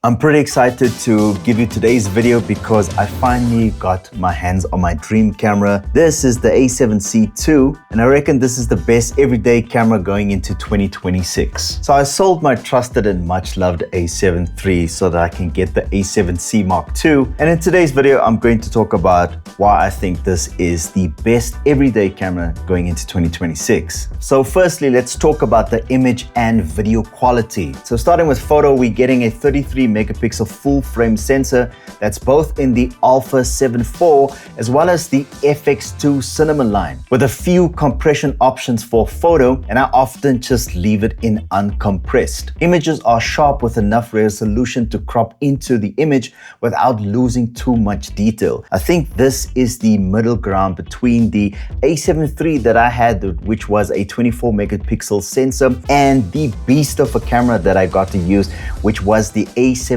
I'm pretty excited to give you today's video because I finally got my hands on my dream camera. This is the A7CII, and I reckon this is the best everyday camera going into 2026. So I sold my trusted and much loved A7 III so that I can get the A7C Mark II. And in today's video, I'm going to talk about why I think this is the best everyday camera going into 2026. So firstly, let's talk about the image and video quality. So starting with photo, we're getting a 33 megapixel full frame sensor that's both in the Alpha 7 IV as well as the FX2 cinema line, with a few compression options for photo, and I often just leave it in uncompressed. Images are sharp with enough resolution to crop into the image without losing too much detail. I think this is the middle ground between the A7 III that I had, which was a 24 megapixel sensor, and the beast of a camera that I got to use, which was the A7CII.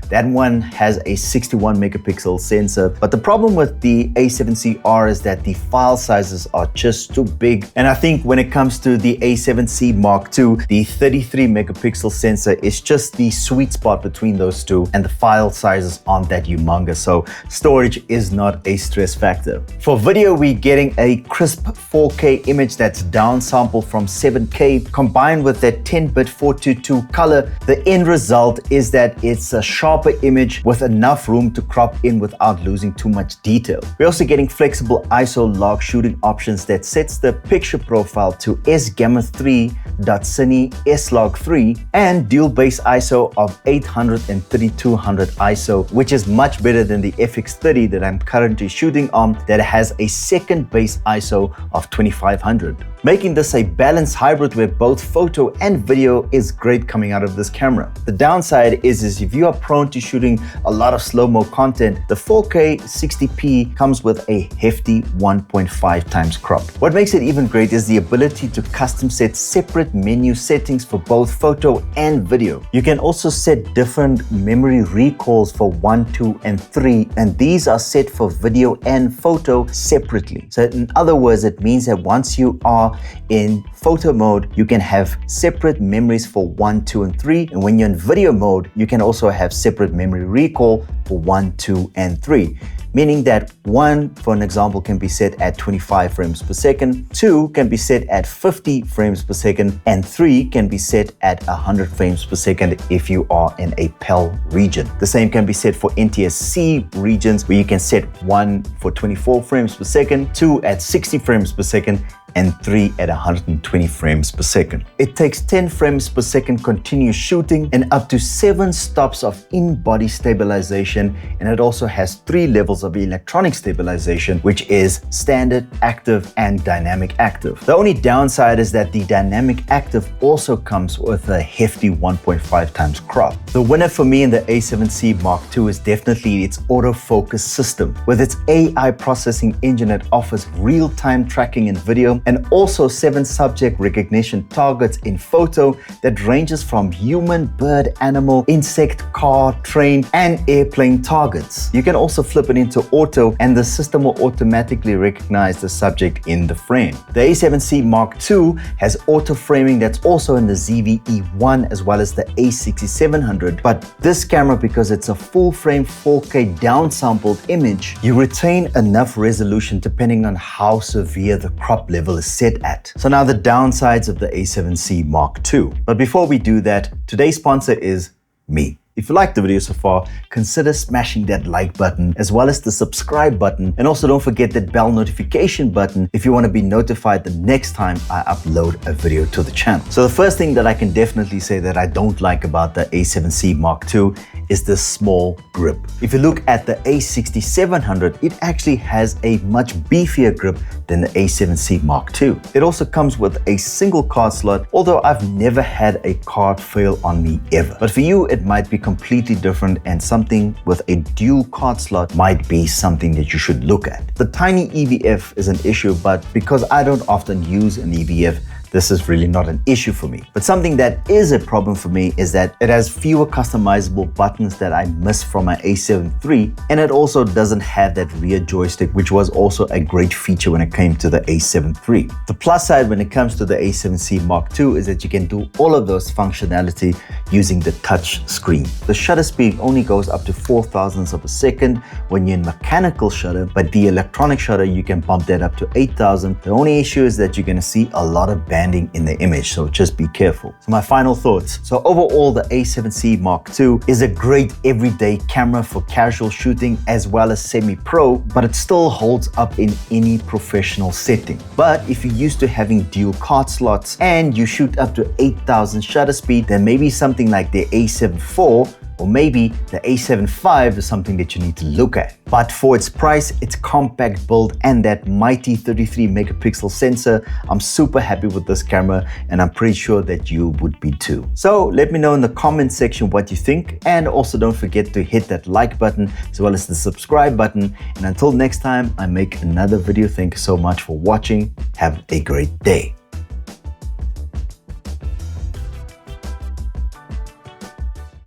That one has a 61 megapixel sensor, but the problem with the A7CII is that the file sizes are just too big. And I think when it comes to the A7C Mark II, the 33 megapixel sensor is just the sweet spot between those two, and the file sizes aren't that humongous, so storage is not a stress factor. For video, we're getting a crisp 4K image that's downsampled from 7K, combined with that 10-bit 422 color. The end result is that it's a sharper image with enough room to crop in without losing too much detail. We're also getting flexible ISO log shooting options that sets the picture profile to S-Gamma3.Cine S-Log3 and dual base ISO of 800 and 3200 ISO, which is much better than the FX30 that I'm currently shooting on that has a second base ISO of 2500. Making this a balanced hybrid where both photo and video is great coming out of this camera. The downside is if you are prone to shooting a lot of slow-mo content, the 4K 60p comes with a hefty 1.5 times crop. What makes it even great is the ability to custom set separate menu settings for both photo and video. You can also set different memory recalls for 1, 2, and 3, and these are set for video and photo separately. So in other words, it means that once you are in photo mode, you can have separate memories for 1, 2, and 3, and when you're in video mode, you can also have separate memory recall for 1, 2, and 3. Meaning that 1, for an example, can be set at 25 frames per second, 2 can be set at 50 frames per second, and 3 can be set at 100 frames per second if you are in a PAL region. The same can be set for NTSC regions, where you can set 1 for 24 frames per second, 2 at 60 frames per second, and 3 at 120 frames per second. It takes 10 frames per second continuous shooting and up to 7 stops of in-body stabilization, and it also has 3 levels of electronic stabilization, which is standard, active, and dynamic active. The only downside is that the dynamic active also comes with a hefty 1.5 times crop. The winner for me in the A7C Mark II is definitely its autofocus system. With its AI processing engine, it offers real-time tracking in video and also 7 subject recognition targets in photo that ranges from human, bird, animal, insect, car, train, and airplane targets. You can also flip it into auto and the system will automatically recognize the subject in the frame. The A7C Mark II has auto framing that's also in the ZV-E1 as well as the A6700, but this camera, because it's a full frame 4K downsampled image, you retain enough resolution depending on how severe the crop level is set at. So now the downsides of the A7C Mark II. But before we do that, today's sponsor is me. If you liked the video so far, consider smashing that like button as well as the subscribe button, and also don't forget that bell notification button if you want to be notified the next time I upload a video to the channel. So the first thing that I can definitely say that I don't like about the A7C Mark II is the small grip. If you look at the A6700, it actually has a much beefier grip than the A7C Mark II. It also comes with a single card slot, although I've never had a card fail on me ever. But for you, it might be completely different, and something with a dual card slot might be something that you should look at. The tiny EVF is an issue, but because I don't often use an EVF, this is really not an issue for me. But something that is a problem for me is that it has fewer customizable buttons that I miss from my A7 III, and it also doesn't have that rear joystick, which was also a great feature when it came to the A7 III. The plus side when it comes to the A7C Mark II is that you can do all of those functionality using the touch screen. The shutter speed only goes up to 4 thousandths of a second when you're in mechanical shutter, but the electronic shutter, you can bump that up to 8,000. The only issue is that you're going to see a lot of banding in the image, so just be careful. So my final thoughts. So overall, the A7C Mark II is a great everyday camera for casual shooting as well as semi-pro, but it still holds up in any professional setting. But if you're used to having dual card slots and you shoot up to 8,000 shutter speed, then maybe something like the A7 IV or maybe the A7 V is something that you need to look at. But for its price, its compact build, and that mighty 33 megapixel sensor, I'm super happy with this camera, and I'm pretty sure that you would be too. So let me know in the comment section what you think, and also don't forget to hit that like button as well as the subscribe button. And until next time I make another video, thank you so much for watching. Have a great day.